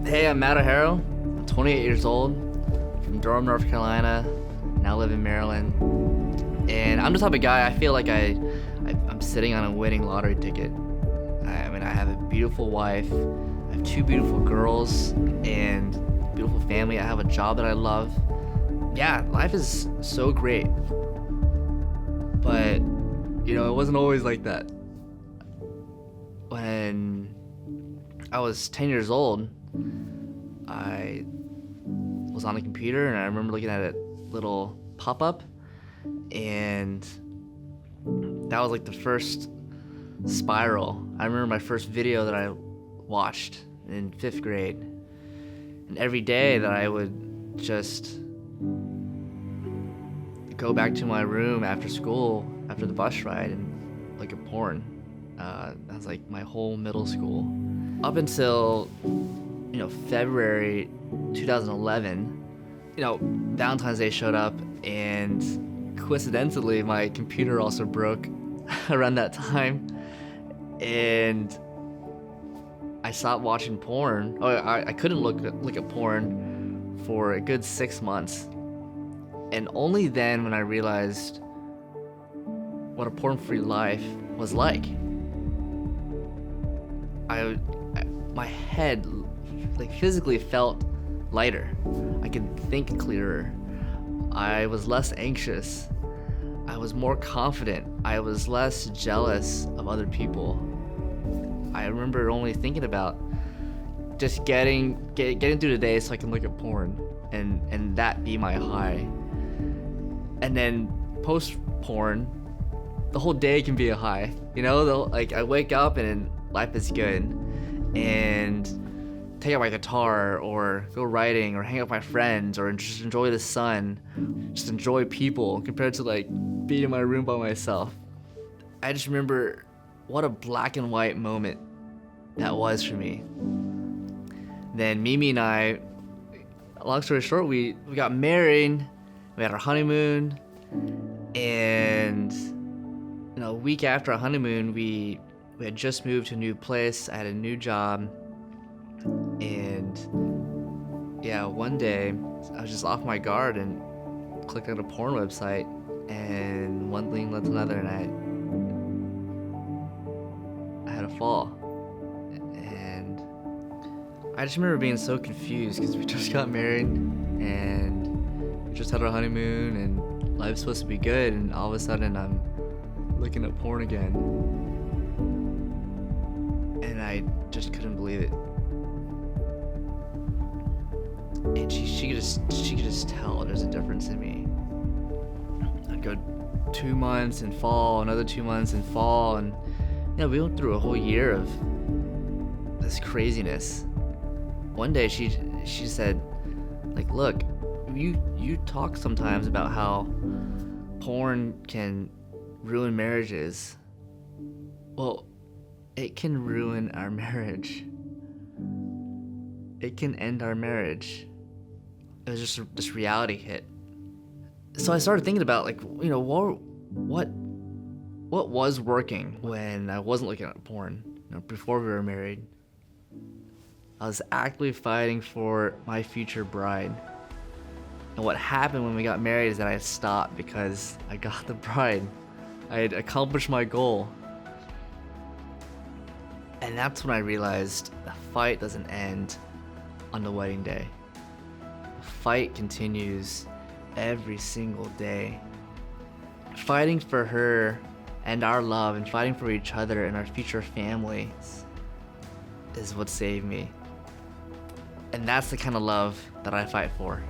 Hey, I'm Matt O'Hara. I'm 28 years old, from Durham, North Carolina. Now live in Maryland. And I'm the type of guy, I feel like I'm sitting on a winning lottery ticket. I have a beautiful wife, I have two beautiful girls, and a beautiful family. I have a job that I love. Yeah, life is so great. But, it wasn't always like that. When I was 10 years old, I was on a computer and I remember looking at a little pop-up, and that was like the first spiral. I remember my first video that I watched in 5th grade, and every day that I would just go back to my room after school, after the bus ride, and look at porn. That was like my whole middle school. Up until February 2011, Valentine's Day showed up, and coincidentally, my computer also broke around that time, and I stopped watching porn. I couldn't look at porn for a good 6 months, and only then when I realized what a porn-free life was like. My head physically felt lighter. I could think clearer. I was less anxious. I was more confident. I was less jealous of other people. I remember only thinking about just getting through the day so I can look at porn and that be my high. And then post porn, the whole day can be a high. I wake up and life is good, and take out my guitar or go riding or hang out with my friends or just enjoy the sun, just enjoy people, compared to being in my room by myself. I just remember what a black and white moment that was for me. Then Mimi and I, long story short, we got married, we had our honeymoon, and a week after our honeymoon, we had just moved to a new place. I had a new job, and one day I was just off my guard and clicked on a porn website, and one thing led to another, and I had a fall. And I just remember being so confused because we just got married and we just had our honeymoon and life's supposed to be good, and all of a sudden I'm looking at porn again. And I just couldn't believe it. And she could just tell there's a difference in me. I'd go 2 months and fall, another 2 months and fall, and we went through a whole year of this craziness. One day she said, look, you talk sometimes about how porn can ruin marriages. Well, it can ruin our marriage. It can end our marriage. It was just this reality hit. So I started thinking about what was working when I wasn't looking at porn, before we were married. I was actively fighting for my future bride. And what happened when we got married is that I stopped because I got the bride. I had accomplished my goal. And that's when I realized the fight doesn't end on the wedding day. The fight continues every single day. Fighting for her and our love, and fighting for each other and our future family is what saved me. And that's the kind of love that I fight for.